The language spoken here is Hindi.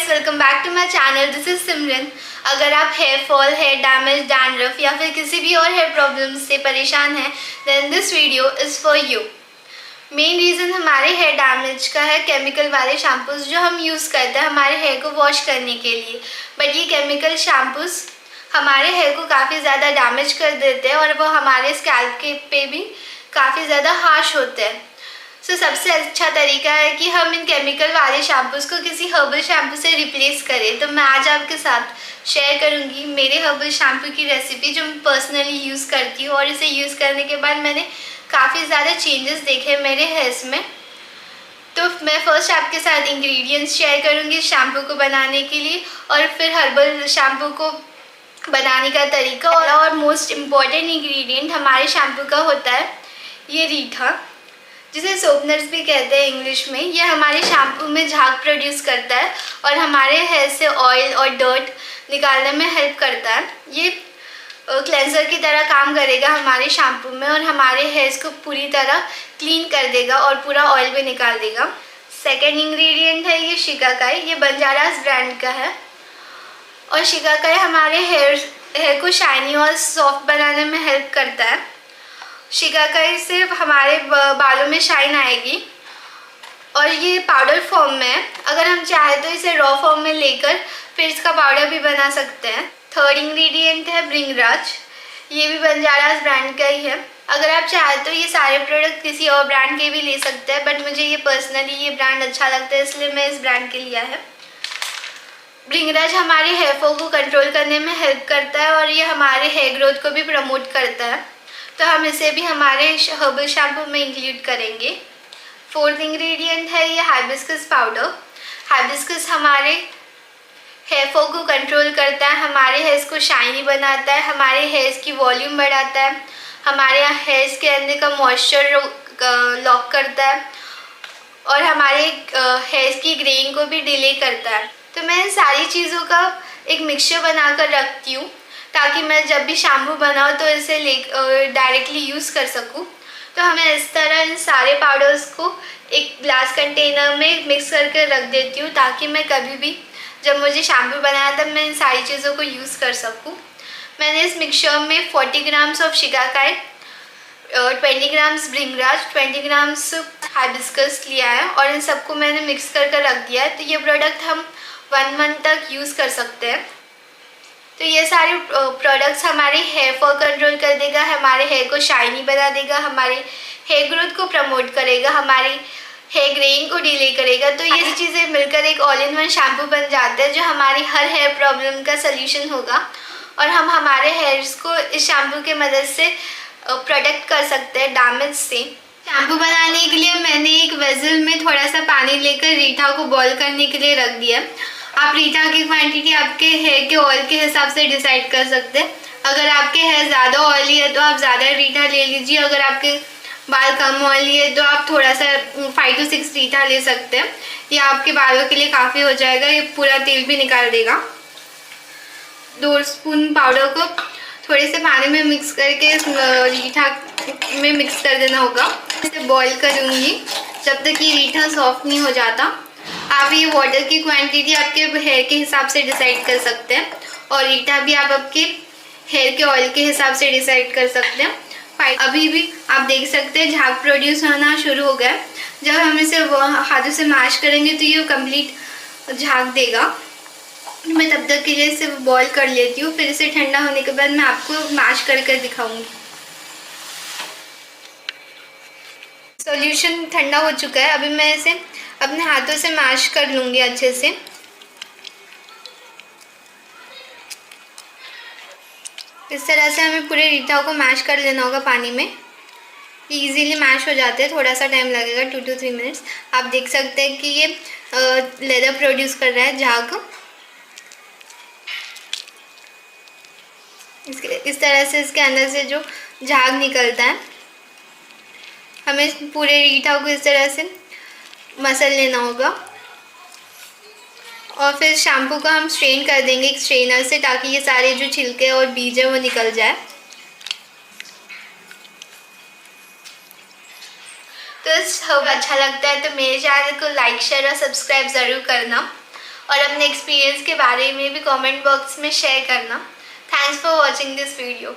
Guys, welcome back to my channel. This is Simran. अगर आप hair fall, hair damage, dandruff या फिर किसी भी और हेयर प्रॉब्लम से परेशान हैं, then this video is for you. Main reason हमारे हेयर डैमेज का है केमिकल वाले शैम्पूज जो हम यूज़ करते हैं हमारे हेयर को वॉश करने के लिए। बट ये केमिकल शैम्पूज हमारे हेयर को काफ़ी ज़्यादा डैमेज कर देते हैं और वो हमारे स्कैल्प के पे भी काफ़ी ज़्यादा हार्श होते हैं। सबसे अच्छा तरीका है कि हम इन केमिकल वाले शैम्पूज़ को किसी हर्बल शैम्पू से रिप्लेस करें। तो मैं आज आपके साथ शेयर करूंगी मेरे हर्बल शैम्पू की रेसिपी जो मैं पर्सनली यूज़ करती हूँ और इसे यूज़ करने के बाद मैंने काफ़ी ज़्यादा चेंजेस देखे मेरे हेयर्स में। तो मैं फर्स्ट आपके साथ इंग्रेडिएंट्स शेयर करूँगी शैम्पू को बनाने के लिए और फिर हर्बल शैम्पू को बनाने का तरीका। और मोस्ट इम्पॉर्टेंट इंग्रेडिएंट हमारे शैम्पू का होता है ये रीठा, जिसे सोपनर्स भी कहते हैं इंग्लिश में। ये हमारे शैम्पू में झाग प्रोड्यूस करता है और हमारे हेयर से ऑयल और डर्ट निकालने में हेल्प करता है। ये क्लेंजर की तरह काम करेगा हमारे शैम्पू में और हमारे हेयर्स को पूरी तरह क्लीन कर देगा और पूरा ऑयल भी निकाल देगा। सेकेंड इंग्रेडिएंट है ये शिकाकाई। ये बंजारास ब्रांड का है और शिकाकाई हमारे हेयर को शाइनी और सॉफ्ट बनाने में हेल्प करता है। शिकाकाई से हमारे बालों में शाइन आएगी और ये पाउडर फॉर्म में है। अगर हम चाहें तो इसे रॉ फॉर्म में लेकर फिर इसका पाउडर भी बना सकते हैं। थर्ड इंग्रेडिएंट है भृंगराज। ये भी बंजारास ब्रांड का ही है। अगर आप चाहें तो ये सारे प्रोडक्ट किसी और ब्रांड के भी ले सकते हैं, बट मुझे ये पर्सनली ये ब्रांड अच्छा लगता है इसलिए मैं इस ब्रांड के लिया है। भृंगराज हमारे हेयर फॉल को कंट्रोल करने में हेल्प करता है और ये हमारे हेयर ग्रोथ को भी प्रमोट करता है, तो हम इसे भी हमारे हर्बल शैम्पू में इंक्लूड करेंगे। फोर्थ इंग्रेडिएंट है ये हाइबिस्कस पाउडर। हाइबिस्कस हमारे हेयर फॉल को कंट्रोल करता है, हमारे हेयर्स को शाइनी बनाता है, हमारे हेयर्स की वॉल्यूम बढ़ाता है, हमारे हेयर्स के अंदर का मॉइस्चर लॉक करता है और हमारे हेयर्स की ग्रेइंग को भी डिले करता है। तो मैं इन सारी चीज़ों का एक मिक्सचर बनाकर रखती हूँ ताकि मैं जब भी शैम्पू बनाऊँ तो इसे डायरेक्टली यूज़ कर सकूँ। तो हमें इस तरह इन सारे पाउडर्स को एक ग्लास कंटेनर में मिक्स करके रख देती हूँ ताकि मैं कभी भी जब मुझे शैम्पू बनाया तब मैं इन सारी चीज़ों को यूज़ कर सकूँ। मैंने इस मिक्सचर में 40 grams of shikakai, 20 grams bhringraj, 20 grams hibiscus लिया है और इन सबको मैंने मिक्स करके रख दिया है। तो ये प्रोडक्ट हम 1 मंथ तक यूज़ कर सकते हैं। तो ये सारे प्रोडक्ट्स हमारे हेयर फॉल कंट्रोल कर देगा, हमारे हेयर को शाइनी बना देगा, हमारे हेयर ग्रोथ को प्रमोट करेगा, हमारी हेयर ग्रेइंग को डिले करेगा। तो ये चीज़ें मिलकर एक ऑल इन वन शैम्पू बन जाता है जो हमारी हर हेयर प्रॉब्लम का सल्यूशन होगा और हम हमारे हेयर्स को इस शैम्पू के मदद से प्रोटेक्ट कर सकते हैं डैमेज से। शैम्पू बनाने के लिए मैंने एक वेसल में थोड़ा सा पानी लेकर रीठा को बॉईल करने के लिए रख दिया। आप रीठा की क्वांटिटी आपके हेयर के ऑयल के हिसाब से डिसाइड कर सकते हैं। अगर आपके हेयर ज़्यादा ऑयली है तो आप ज़्यादा रीठा ले लीजिए, अगर आपके बाल कम ऑयली है तो आप थोड़ा सा 5 to 6 रीठा ले सकते हैं। ये आपके बालों के लिए काफ़ी हो जाएगा, ये पूरा तेल भी निकाल देगा। 2 स्पून पाउडर को थोड़े से पानी में मिक्स करके रीठा में मिक्स कर देना होगा। इसे बॉईल करूँगी जब तक ये रीठा सॉफ्ट नहीं हो जाता। आप ये वाटर की क्वांटिटी आपके हेयर के हिसाब से डिसाइड कर सकते हैं और रीठा भी आप आपके हेयर के ऑयल के हिसाब से डिसाइड कर सकते हैं। अभी भी आप देख सकते हैं झाग प्रोड्यूस होना शुरू हो गया। जब हम इसे हाथों से मैश करेंगे तो ये कंप्लीट झाग देगा। मैं तब तक के लिए इसे बॉईल कर लेती हूँ, फिर इसे ठंडा होने के बाद मैं आपको मैश कर दिखाऊंगी। सॉल्यूशन ठंडा हो चुका है, अभी मैं इसे अपने हाथों से मैश कर लूँगी अच्छे से। इस तरह से हमें पूरे रीठा को मैश कर लेना होगा पानी में। ये इजीली मैश हो जाते हैं, थोड़ा सा टाइम लगेगा 2 to 3 मिनट्स। आप देख सकते हैं कि ये लेदर प्रोड्यूस कर रहा है झाग। इस तरह से इसके अंदर से जो झाग निकलता है हमें पूरे रीठा को इस तरह से मसल लेना होगा और फिर शैम्पू को हम स्ट्रेन कर देंगे एक स्ट्रेनर से ताकि ये सारे जो छिलके और बीज है वो निकल जाए। तो अच्छा लगता है तो मेरे चैनल को लाइक, शेयर और सब्सक्राइब ज़रूर करना और अपने एक्सपीरियंस के बारे में भी कमेंट बॉक्स में शेयर करना। Thanks for watching this video.